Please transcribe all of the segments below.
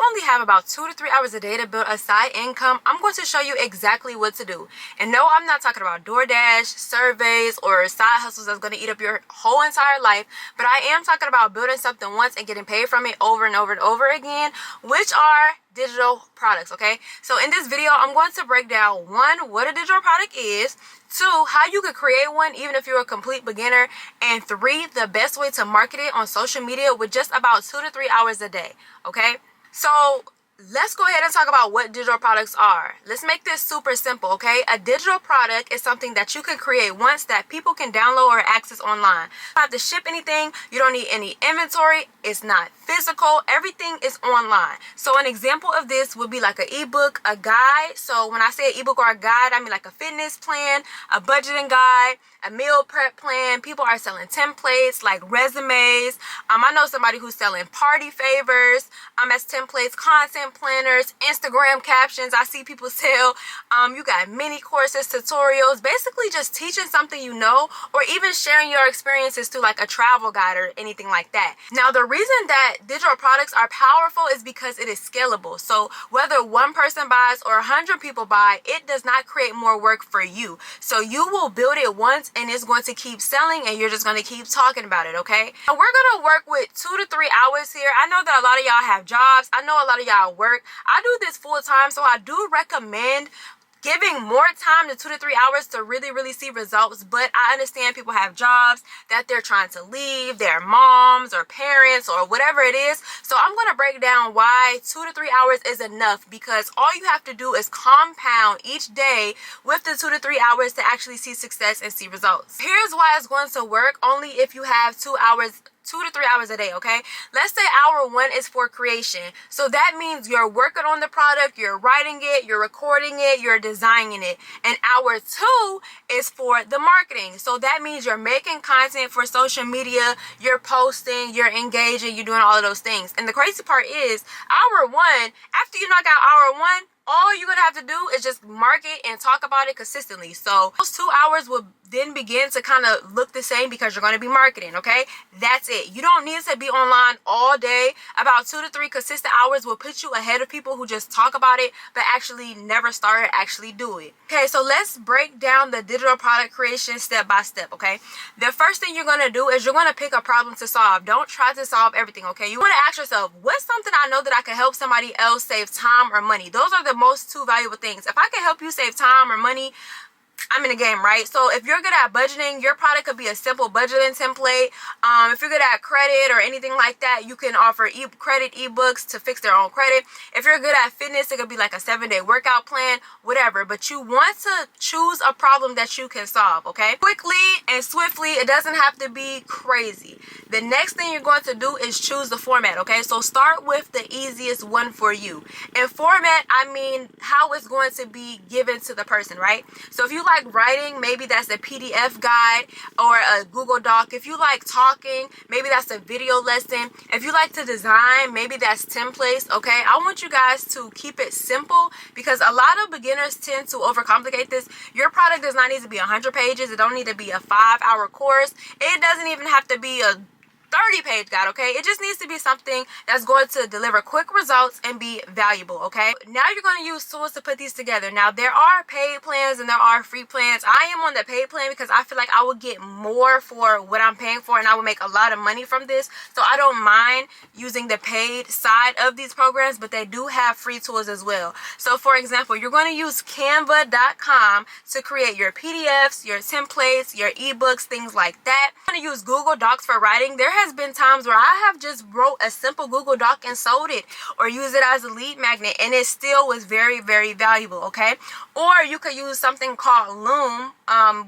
only have about 2 to 3 hours a day to build a side income, I'm going to show you exactly what to do. And no, I'm not talking about DoorDash, surveys, or side hustles that's going to eat up your whole entire life, but I am talking about building something once and getting paid from it over and over and over again, which are digital products. Okay, so in this video I'm going to break down 1, what a digital product is, 2, how you could create one even if you're a complete beginner, and 3, the best way to market it on social media with just about 2 to 3 hours a day. Okay, so let's go ahead and talk about what digital products are. Let's make this super simple. Okay, a digital product is something that you can create once that people can download or access online. You don't have to ship anything, you don't need any inventory, it's not physical, everything is online. So an example of this would be like an ebook, a guide. So when I say an ebook or a guide, I mean like a fitness plan, a budgeting guide, a meal prep plan. People are selling templates like resumes. I know somebody who's selling party favors as templates, content planners, Instagram captions. I see people sell. You got mini courses, tutorials, basically just teaching something you know, or even sharing your experiences to like a travel guide or anything like that. Now, the reason that digital products are powerful is because it is scalable. So whether one person buys or 100 people buy, it does not create more work for you. So you will build it once and it's going to keep selling, and you're just going to keep talking about it. Okay, now we're going to work with 2 to 3 hours here. I know that a lot of y'all have jobs. I know a lot of y'all work. I do this full time, so I do recommend giving more time to 2 to 3 hours to really see results. But I understand people have jobs that they're trying to leave, their moms or parents or whatever it is. So I'm going to break down why 2 to 3 hours is enough, because all you have to do is compound each day with the 2 to 3 hours to actually see success and see results. Here's why it's going to work only if you have 2 to 3 hours a day. Okay, let's say hour 1 is for creation. So that means you're working on the product, you're writing it, you're recording it, you're designing it. And hour 2 is for the marketing. So that means you're making content for social media, you're posting, you're engaging, you're doing all of those things. And the crazy part is hour 1, after you knock out hour 1, all you're gonna have to do is just market and talk about it consistently. So those 2 hours will then begin to kind of look the same because you're going to be marketing. Okay, that's it. You don't need to be online all day. About 2 to 3 consistent hours will put you ahead of people who just talk about it but actually never start or actually do it. Okay, so let's break down the digital product creation step by step. Okay, the first thing you're going to do is you're going to pick a problem to solve. Don't try to solve everything. Okay, you want to ask yourself, what's something I know that I can help somebody else save time or money? Those are the most 2 valuable things. If I can help you save time or money, I'm in the game, right? So if you're good at budgeting, your product could be a simple budgeting template. If you're good at credit or anything like that, you can offer credit ebooks to fix their own credit. If you're good at fitness, it could be like a 7-day workout plan, whatever. But you want to choose a problem that you can solve, okay? Quickly and swiftly. It doesn't have to be crazy. The next thing you're going to do is choose the format, okay? So start with the easiest one for you. And format, I mean how it's going to be given to the person, right? So if you like writing, maybe that's a PDF guide or a Google Doc. If you like talking, maybe that's a video lesson. If you like to design, maybe that's templates. Okay, I want you guys to keep it simple because a lot of beginners tend to overcomplicate this. Your product does not need to be 100 pages. It don't need to be a 5-hour course. It doesn't even have to be a 30-page guide. Okay, it just needs to be something that's going to deliver quick results and be valuable. Okay, now you're going to use tools to put these together. Now there are paid plans and there are free plans. I am on the paid plan because I feel like I will get more for what I'm paying for and I will make a lot of money from this, so I don't mind using the paid side of these programs, but they do have free tools as well. So for example, you're going to use canva.com to create your PDFs, your templates, your ebooks, things like that. I'm going to use Google Docs for writing. There has been times where I have just wrote a simple Google Doc and sold it, or use it as a lead magnet, and it still was very valuable. Okay, or you could use something called Loom,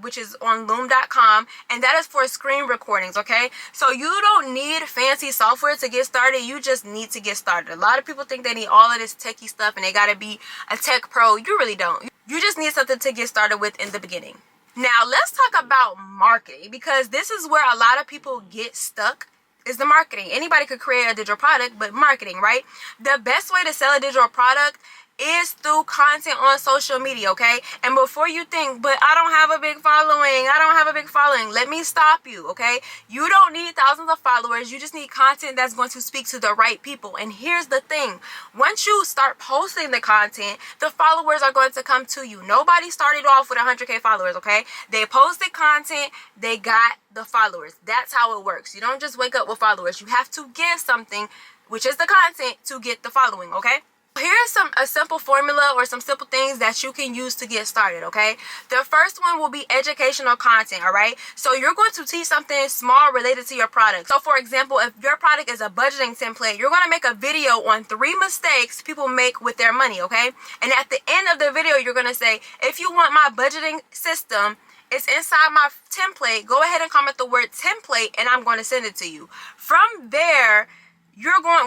which is on loom.com, and that is for screen recordings. Okay, so you don't need fancy software to get started. You just need to get started. A lot of people think they need all of this techie stuff and they got to be a tech pro. You really don't. You just need something to get started with in the beginning. Now let's talk about marketing, because this is where a lot of people get stuck, is the marketing. Anybody could create a digital product, but marketing, right? The best way to sell a digital product is through content on social media, okay? And before you think, but I don't have a big following, let me stop you, okay? You don't need thousands of followers. You just need content that's going to speak to the right people. And here's the thing. Once you start posting the content, the followers are going to come to you. Nobody started off with 100K followers, okay? They posted content, they got the followers. That's how it works. You don't just wake up with followers. You have to give something, which is the content, to get the following, okay? Here's a simple formula or some simple things that you can use to get started, okay? The first one will be educational content, all right? So you're going to teach something small related to your product. So for example, if your product is a budgeting template, you're going to make a video on 3 mistakes people make with their money, okay? And at the end of the video, you're going to say, if you want my budgeting system, it's inside my template, go ahead and comment the word template and I'm going to send it to you. From there,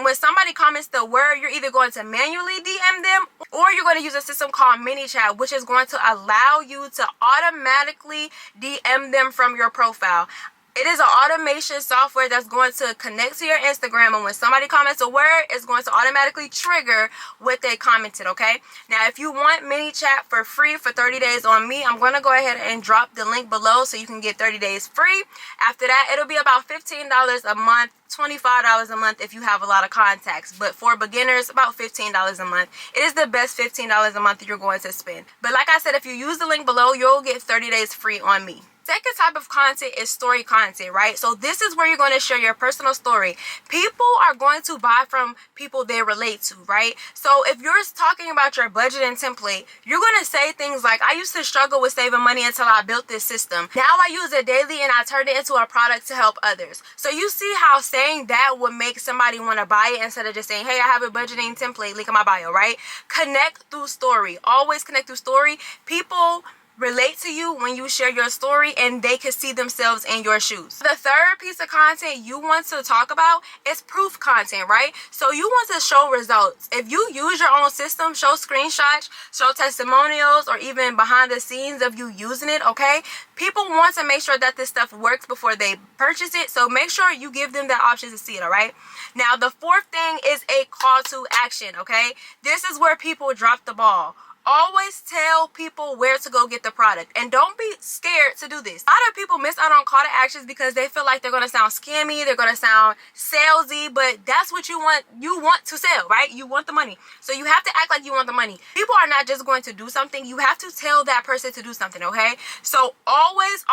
when somebody comments the word, you're either going to manually DM them or you're going to use a system called mini chat, which is going to allow you to automatically DM them from your profile. It is an automation software that's going to connect to your Instagram, and when somebody comments a word, it's going to automatically trigger what they commented, okay? Now, if you want mini chat for free for 30 days on me, I'm going to go ahead and drop the link below so you can get 30 days free. After that, it'll be about $15 a month, $25 a month if you have a lot of contacts, but for beginners, about $15 a month. It is the best $15 a month you're going to spend. But like I said, if you use the link below, you'll get 30 days free on me. Second type of content is story content, right? So this is where you're going to share your personal story. People are going to buy from people they relate to, right? So if you're talking about your budgeting template, you're going to say things like, I used to struggle with saving money until I built this system. Now I use it daily and I turned it into a product to help others. So you see how saying that would make somebody want to buy it instead of just saying, hey, I have a budgeting template, link in my bio, right? Connect through story. Always connect through story. People relate to you when you share your story and they can see themselves in your shoes. The third piece of content you want to talk about is proof content, right? So you want to show results. If you use your own system, show screenshots, show testimonials, or even behind the scenes of you using it, okay? People want to make sure that this stuff works before they purchase it, so make sure you give them that option to see it, all right? Now, the fourth thing is a call to action, okay? This is where people drop the ball. Always tell people where to go get the product, and don't be scared to do this. A lot of people miss out on call to actions because they feel like they're going to sound scammy, they're going to sound salesy, but that's what you want. You want to sell, right? You want the money. So you have to act like you want the money. People are not just going to do something. You have to tell that person to do something, okay? So always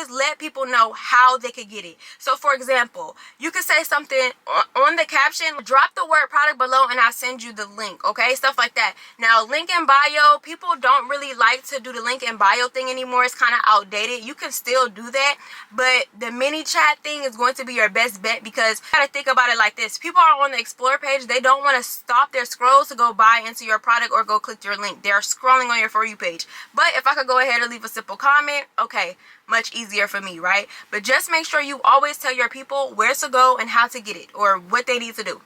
let people know how they could get it. So for example, you could say something on the caption, drop the word product below and I'll send you the link, okay? Stuff like that. Now, link in bio, people don't really like to do the link in bio thing anymore. It's kind of outdated. You can still do that, but the mini chat thing is going to be your best bet because you gotta think about it like this. People are on the explore page. They don't want to stop their scrolls to go buy into your product or go click your link. They're scrolling on your For You page. But if I could go ahead and leave a simple comment, okay, much easier for me, right? But just make sure you always tell your people where to go and how to get it or what they need to do.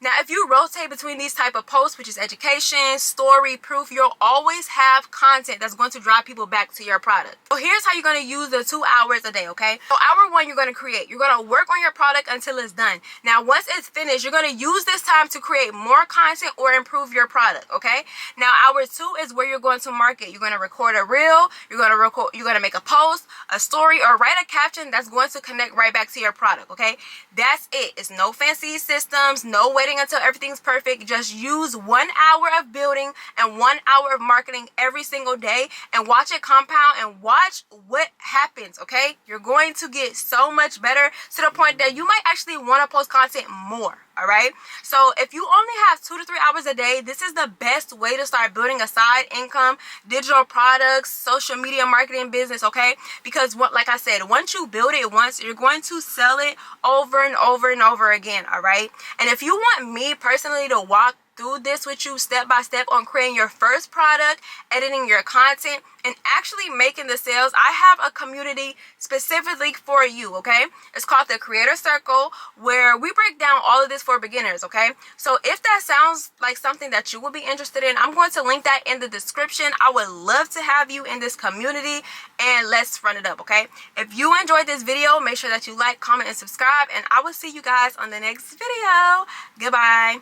Now, if you rotate between these type of posts, which is education, story, proof, you'll always have content that's going to drive people back to your product. So here's how you're going to use the 2 hours a day, okay? So hour 1, you're going to create. You're going to work on your product until it's done. Now, once it's finished, you're going to use this time to create more content or improve your product, okay? Now, hour 2 is where you're going to market. You're going to record a reel. You're going to make a post, a story, or write a caption that's going to connect right back to your product, okay? That's it. It's no fancy systems, no waiting until everything's perfect. Just use 1 hour of building and 1 hour of marketing every single day and watch it compound and watch what happens, okay? You're going to get so much better to the point that you might actually want to post content more. All right, so if you only have 2 to 3 hours a day, this is the best way to start building a side income, digital products, social media marketing business, okay? Because like I said, once you build it once, you're going to sell it over and over and over again, all right? And if you want me personally to walk through this with you step by step on creating your first product, editing your content, and actually making the sales, I have a community specifically for you, okay? It's called the Creator Circle, where we break down all of this for beginners, okay? So if that sounds like something that you would be interested in, I'm going to link that in the description. I would love to have you in this community, and let's run it up, okay? If you enjoyed this video, make sure that you like, comment, and subscribe, and I will see you guys on the next video. Goodbye.